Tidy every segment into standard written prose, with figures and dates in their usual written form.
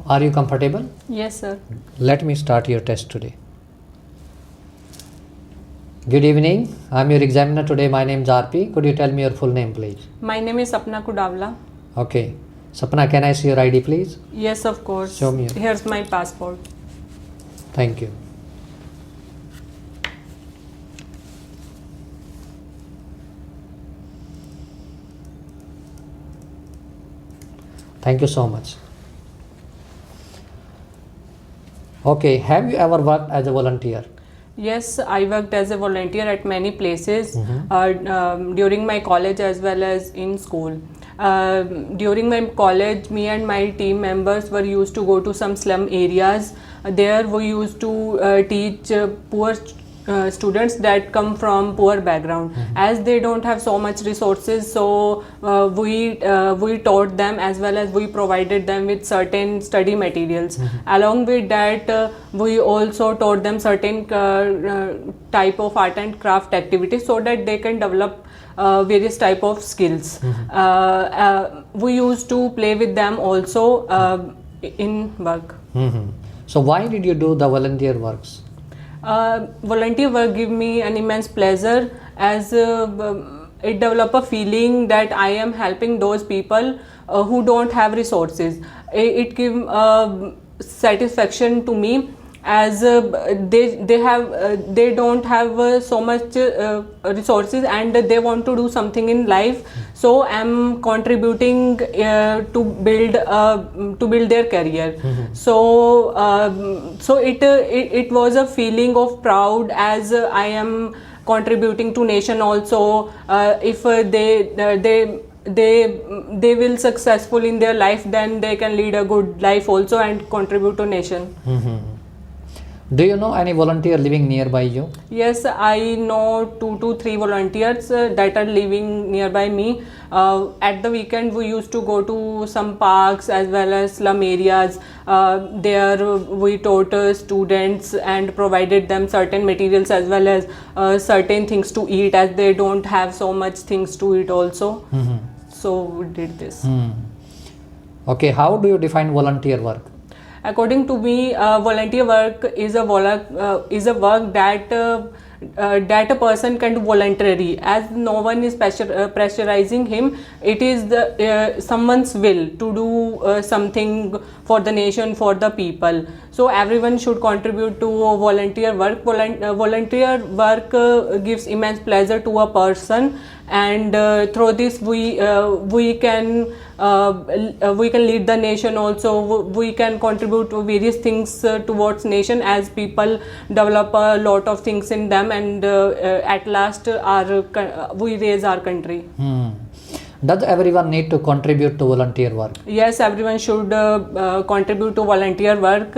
Are you comfortable? Yes, sir. Let me start your test today. Good evening. I'm your examiner today. My name is RP. Could you tell me your full name, please? My name is Sapna Kudavla. Okay. Sapna, can I see your ID, please? Yes, of course. Show me. Here's my passport. Thank you. Thank you so much. Okay, have you ever worked as a volunteer? Yes, I worked as a volunteer at many places during my college as well as in school. During my college, me and my team members were used to go to some slum areas. There we used to teach poor students that come from poor background. As they don't have so much resources, so we taught them as well as we provided them with certain study materials. Along with that, we also taught them certain type of art and craft activities so that they can develop various type of skills. We used to play with them also in work. So why did you do the volunteer works? Volunteer work give me an immense pleasure as it develop a feeling that I am helping those people who don't have resources. It give satisfaction to me as they don't have so much resources and they want to do something in life, so I'm contributing to build their career. So it was a feeling of proud as I am contributing to nation also. If they will successful in their life, then they can lead a good life also and contribute to nation. Do you know any volunteer living nearby you? Yes, I know 2 to 3 volunteers that are living nearby me. At the weekend, we used to go to some parks as well as slum areas. There we taught students and provided them certain materials as well as certain things to eat, as they don't have so much things to eat also. So we did this. Okay, how do you define volunteer work? According to me, volunteer work is a work that a person can do voluntarily, as no one is pressurizing him. It is someone's will to do something for the nation, for the people. So everyone should contribute to volunteer work. Volunteer work gives immense pleasure to a person, and through this we can lead the nation also. We can contribute to various things towards nation, as people develop a lot of things in them, and at last we raise our country. Does everyone need to contribute to volunteer work? Yes, everyone should contribute to volunteer work,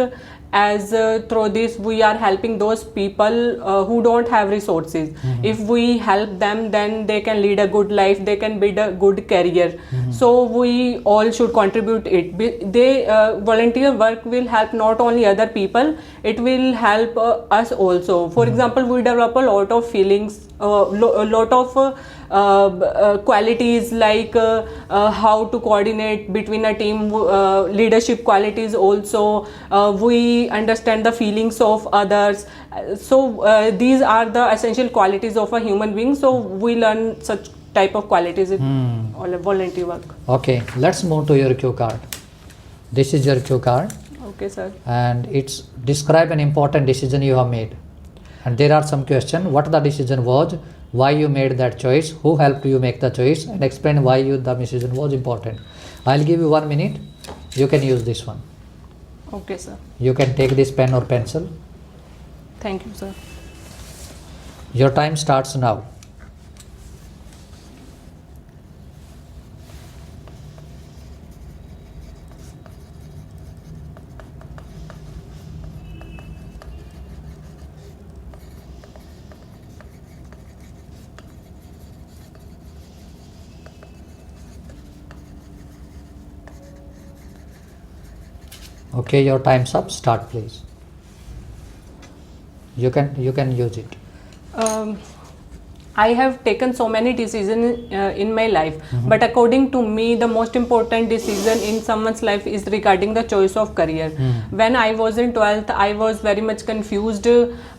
as through this we are helping those people who don't have resources. If we help them, then they can lead a good life, they can build a good career. So we all should contribute it. Volunteer work will help not only other people, it will help us also. For example, we develop a lot of feelings, a lot of qualities like how to coordinate between a team, leadership qualities also. We understand the feelings of others. So these are the essential qualities of a human being. So we learn such type of qualities in all volunteer work. Okay, let's move to your cue card. This is your cue card. Okay, sir. And it's describe an important decision you have made. And there are some questions. What the decision was, why you made that choice, who helped you make the choice, and explain why the decision was important. I'll give you 1 minute. You can use this one. Okay, sir. You can take this pen or pencil. Thank you, sir. Your time starts now. Okay, your time's up. Start, please. You can use it. I have taken so many decisions in my life, but according to me, the most important decision in someone's life is regarding the choice of career. When I was in 12th, I was very much confused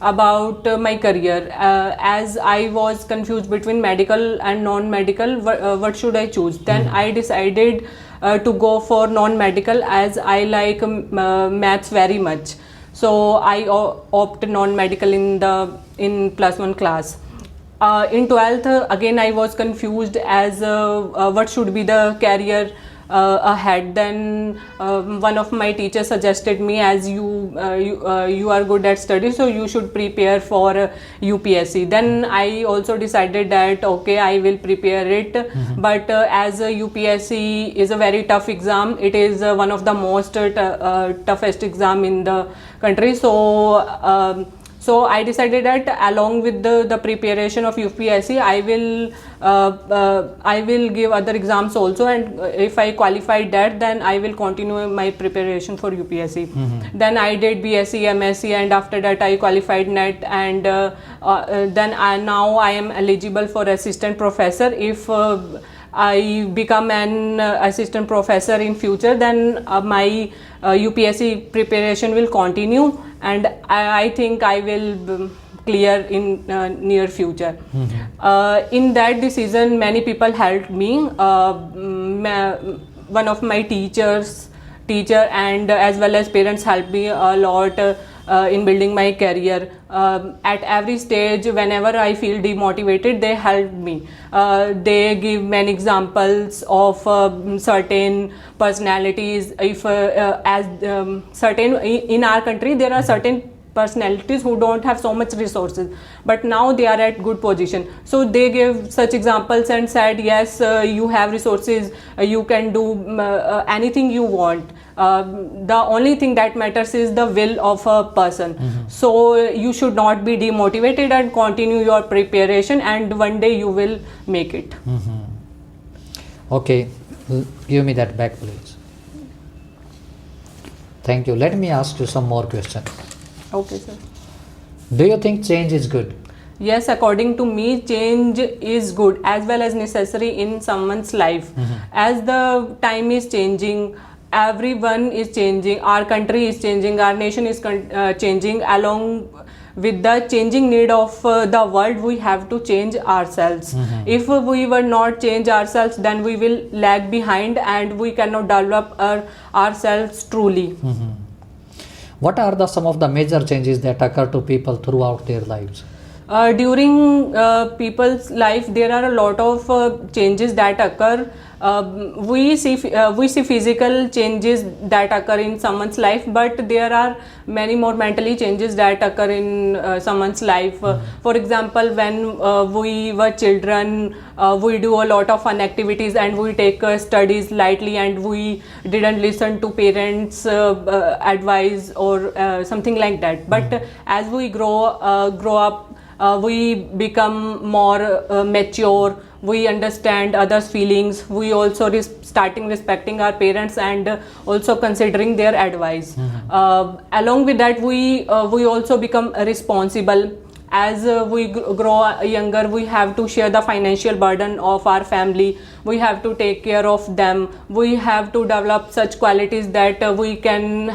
about my career, as I was confused between medical and non-medical. What should I choose? Then I decided to go for non-medical, as I like maths very much. So I opted non-medical in +1 class. In 12th, again I was confused as what should be the career ahead. Then one of my teachers suggested me, as you are good at study, so you should prepare for UPSC. Then I also decided that okay, I will prepare it. But as UPSC is a very tough exam, it is one of the most toughest exam in the country. So I decided that along with the preparation of UPSC, I will give other exams also, and if I qualified that, then I will continue my preparation for UPSC. Then I did BSc, MSc, and after that I qualified NET, and then now I am eligible for assistant professor. If I become an assistant professor in future, then my UPSC preparation will continue, and I think I will clear in near future. In that decision, many people helped me. One of my teacher and as well as parents helped me a lot in building my career. At every stage, whenever I feel demotivated, they help me. They give many examples of certain personalities. If certain in our country, there are certain personalities who don't have so much resources, but now they are at good position, so they give such examples and said, yes, you have resources, you can do anything you want. The only thing that matters is the will of a person. So you should not be demotivated and continue your preparation, and one day you will make it. Okay, give me that back, please. Thank you. Let me ask you some more questions. Okay, sir. Do you think change is good? Yes, according to me, change is good as well as necessary in someone's life. As the time is changing, everyone is changing, our country is changing, our nation is changing. Along with the changing need of the world, we have to change ourselves. If we will not change ourselves, then we will lag behind and we cannot develop ourselves truly. What are some of the major changes that occur to people throughout their lives? During people's life, there are a lot of changes that occur. We see physical changes that occur in someone's life, but there are many more mentally changes that occur in someone's life. For example, when we were children, we do a lot of fun activities and we take studies lightly, and we didn't listen to parents' advice or something like that. But as we grow up, we become more mature. We understand others' feelings. We also starting respecting our parents and also considering their advice. Along with that, we also become responsible. As we grow younger, we have to share the financial burden of our family. We have to take care of them. We have to develop such qualities that we can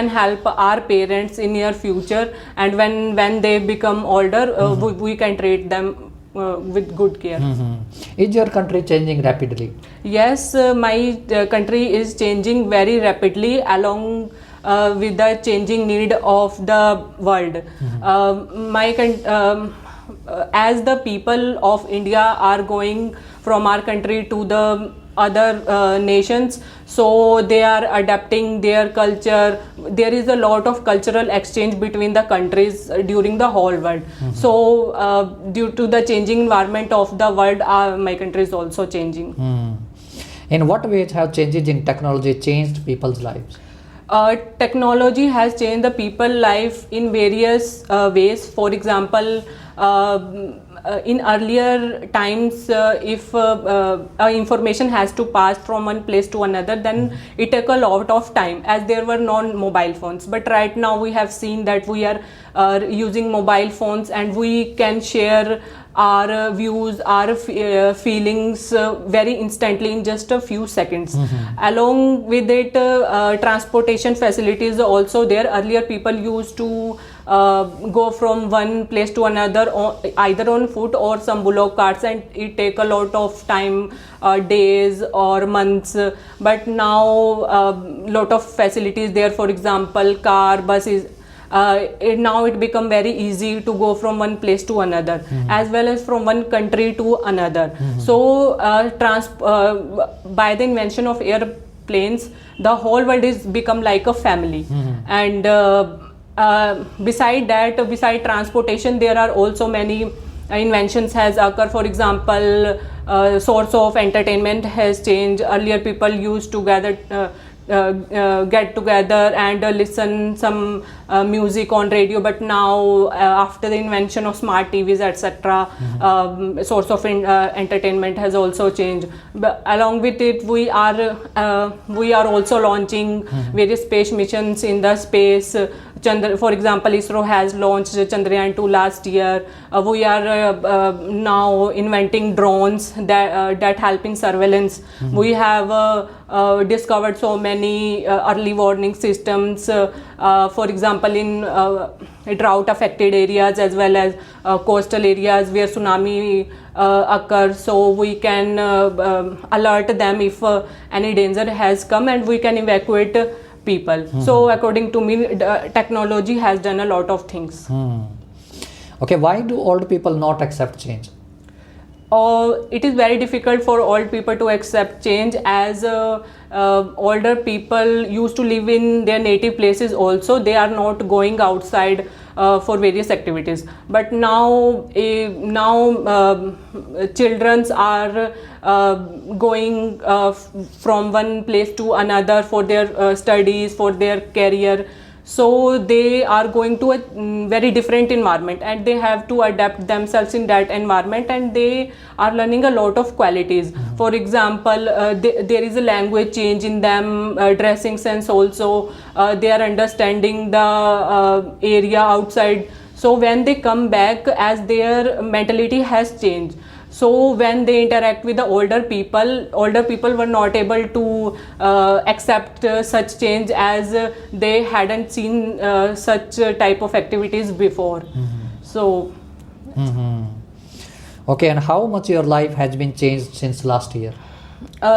help our parents in near future. And when they become older, we can treat them with good care. Is your country changing rapidly? Yes, my country is changing very rapidly along with the changing need of the world. As the people of India are going from our country to the other nations, so they are adapting their culture. There is a lot of cultural exchange between the countries during the whole world. So due to the changing environment of the world, my country is also changing. In what ways have changes in technology changed people's lives? Technology has changed the people's life in various ways. For example, in earlier times, if information has to pass from one place to another, then it took a lot of time, as there were non-mobile phones. But right now we have seen that we are using mobile phones, and we can share our views, our feelings very instantly in just a few seconds. Along with it, transportation facilities are also there. Earlier people used to go from one place to another either on foot or some bullock carts, and it take a lot of time, days or months. But now lot of facilities there. For example, car, buses. Now it become very easy to go from one place to another, as well as from one country to another. So by the invention of airplanes, the whole world is become like a family. And beside transportation, there are also many inventions has occurred. For example, source of entertainment has changed. Earlier people used to get together and listen some music on radio, but now after the invention of smart TVs, etc., source of entertainment has also changed. But along with it, we are also launching various space missions in the space. For example, ISRO has launched Chandrayaan-2 last year. We are now inventing drones that help in surveillance. We have discovered so many early warning systems, for example, in drought affected areas as well as coastal areas where tsunami occurs, so we can alert them if any danger has come, and we can evacuate people. So according to me, technology has done a lot of things. Okay, why do old people not accept change? It is very difficult for old people to accept change, as older people used to live in their native places also. They are not going outside for various activities. But now children are going from one place to another for their studies, for their career. So they are going to a very different environment, and they have to adapt themselves in that environment, and they are learning a lot of qualities. For example, there is a language change in them, dressing sense also. They are understanding the area outside. So when they come back, as their mentality has changed. So when they interact with the older people were not able to accept such change, as they hadn't seen such type of activities before. So okay, and how much your life has been changed since last year?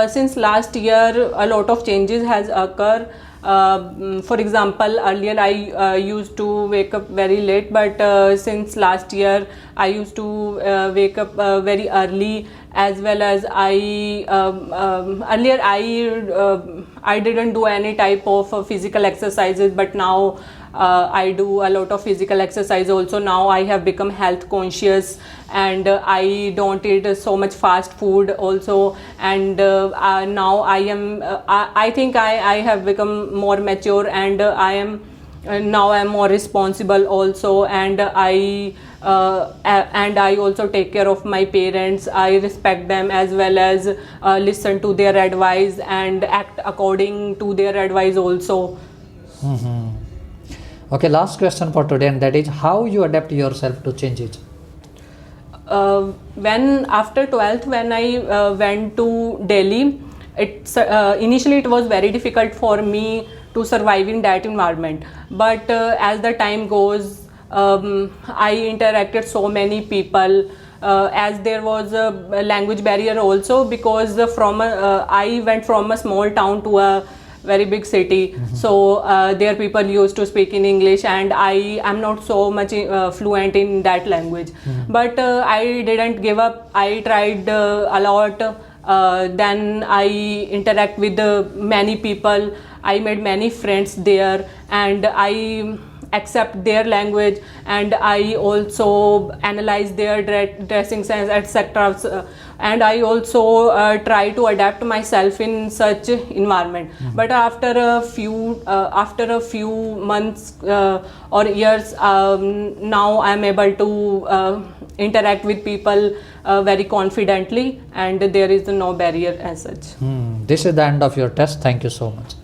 Since last year, a lot of changes has occurred. For example, earlier I used to wake up very late, but since last year I used to wake up very early, as well as earlier I didn't do any type of physical exercises, but now I do a lot of physical exercise also. Now I have become health conscious, and I don't eat so much fast food also. And now I think I have become more mature, and now I am more responsible also, and I also take care of my parents. I respect them, as well as listen to their advice and act according to their advice also. Okay, last question for today, and that is how you adapt yourself to changes. When after 12th, when I went to Delhi, initially it was very difficult for me to survive in that environment. But as the time goes, I interacted so many people, as there was a language barrier also, because I went from a small town to a very big city. So there people used to speak in English, and I am not so much fluent in that language. But I didn't give up. I tried a lot. Then I interact with many people. I made many friends there, and I accept their language, and I also analyze their dressing sense, etc. And I also try to adapt myself in such environment. But after a few months or years, now I am able to interact with people very confidently, and there is no barrier as such. This is the end of your test. Thank you so much.